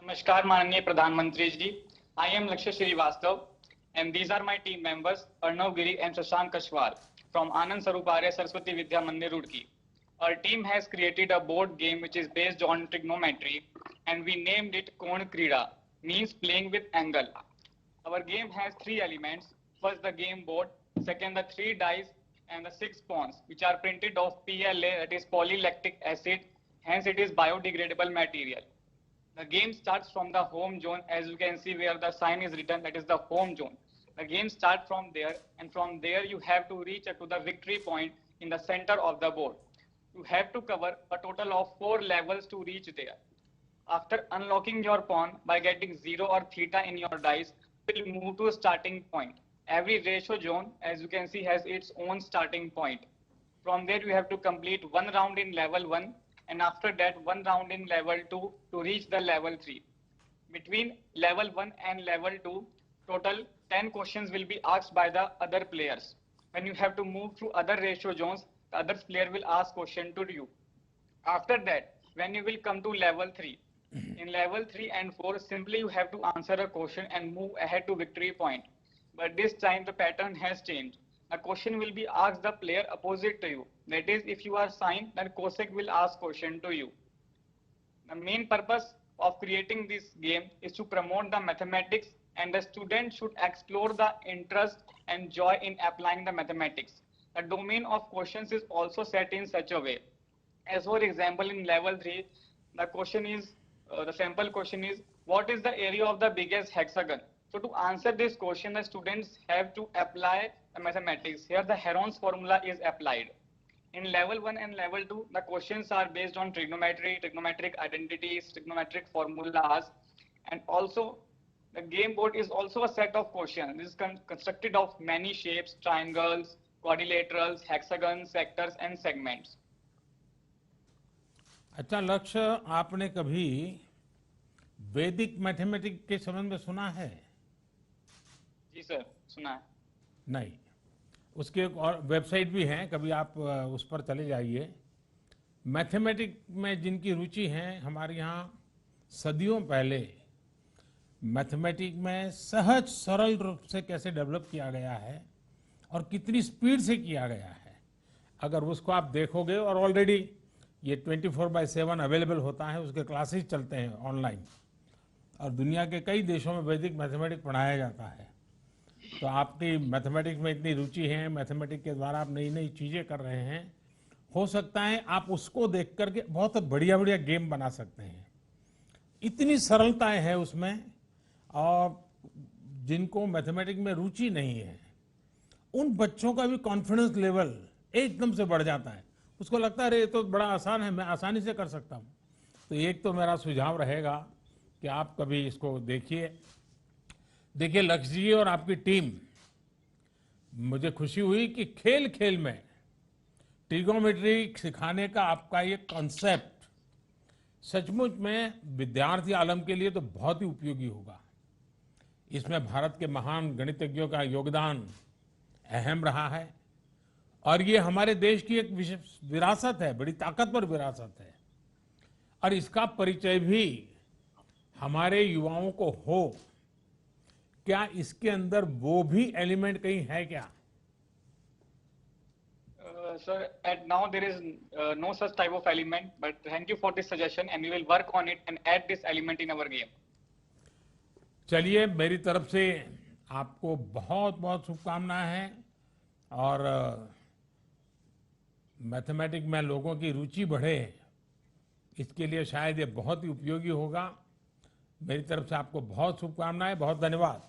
Namaskar, माननीय प्रधानमंत्री जी. I am Lakshya Srivastav, and these are my team members Arnav Giri and Shashank Kashwar from Anand Sarup Arya Saraswati Vidya Mandir, Roorkee. Our team has created a board game which is based on trigonometry, and we named it Kon Krida, means playing with angle. Our game has three elements. First, the game board. Second, the three dice and the six pawns, which are printed of PLA, that is polylactic acid. Hence, it is biodegradable material. The game starts from the home zone, as you can see where the sign is written, that is the home zone. The game starts from there, and from there you have to reach to the victory point in the center of the board. You have to cover a total of 4 levels to reach there. After unlocking your pawn by getting 0 or theta in your dice, you will move to a starting point. Every ratio zone, as you can see, has its own starting point. From there, you have to complete one round in level 1, and after that, one round in level 2 to reach the level 3. Between level 1 and level 2, total 10 questions will be asked by the other players. When you have to move through other ratio zones, the other player will ask question to you. After that, when you will come to level 3, in level 3 and 4, simply you have to answer a question and move ahead to victory point. But this time the pattern has changed. A question will be asked the player opposite to you. That is, if you are signed, then Cossack will ask question to you. The main purpose of creating this game is to promote the mathematics, and the student should explore the interest and joy in applying the mathematics. The domain of questions is also set in such a way. As for example, in level 3, the sample question is, what is the area of the biggest hexagon? So to answer this question, the students have to apply the mathematics. Here the Heron's formula is applied. In level 1 and level 2, the questions are based on trigonometry, trigonometric identities, trigonometric formulas, and also the game board is also a set of questions. This is constructed of many shapes, triangles, quadrilaterals, hexagons, sectors, and segments. अच्छा लक्ष्य, आपने कभी वैदिक mathematics के संबंध में सुना है? जी सर, सुना है. नहीं, उसकी एक और वेबसाइट भी है, कभी आप उस पर चले जाइए. मैथमेटिक्स में जिनकी रुचि है, हमारे यहाँ सदियों पहले मैथमेटिक्स में सहज सरल रूप से कैसे डेवलप किया गया है और कितनी स्पीड से किया गया है, अगर उसको आप देखोगे, और ऑलरेडी ये 24/7 अवेलेबल होता है, उसके क्लासेस चलते हैं ऑनलाइन, और दुनिया के कई देशों में वैदिक मैथमेटिक्स पढ़ाया जाता है. तो आपकी मैथमेटिक्स में इतनी रुचि है, मैथमेटिक्स के द्वारा आप नई नई चीज़ें कर रहे हैं, हो सकता है आप उसको देख करके बहुत बढ़िया बढ़िया गेम बना सकते हैं. इतनी सरलताएं है उसमें, और जिनको मैथमेटिक्स में रुचि नहीं है, उन बच्चों का भी कॉन्फिडेंस लेवल एकदम से बढ़ जाता है. उसको लगता है अरे ये तो बड़ा आसान है, मैं आसानी से कर सकता हूँ. तो एक तो मेरा सुझाव रहेगा कि आप कभी इसको देखिए. देखिए लक्ष्य जी और आपकी टीम, मुझे खुशी हुई कि खेल खेल में ट्रिगोनोमेट्री सिखाने का आपका ये कॉन्सेप्ट सचमुच में विद्यार्थी आलम के लिए तो बहुत ही उपयोगी होगा. इसमें भारत के महान गणितज्ञों का योगदान अहम रहा है, और ये हमारे देश की एक विशेष विरासत है, बड़ी ताकतवर विरासत है, और इसका परिचय भी हमारे युवाओं को हो. क्या इसके अंदर वो भी एलिमेंट कहीं है क्या? Sir, at now there is no such type of element, but thank you for this suggestion, and we will work on it and add this element in our game. चलिए, मेरी तरफ से आपको बहुत बहुत शुभकामनाएं हैं, और मैथमेटिक्स में लोगों की रुचि बढ़े, इसके लिए शायद ये बहुत ही उपयोगी होगा. मेरी तरफ से आपको बहुत शुभकामनाएं, बहुत धन्यवाद.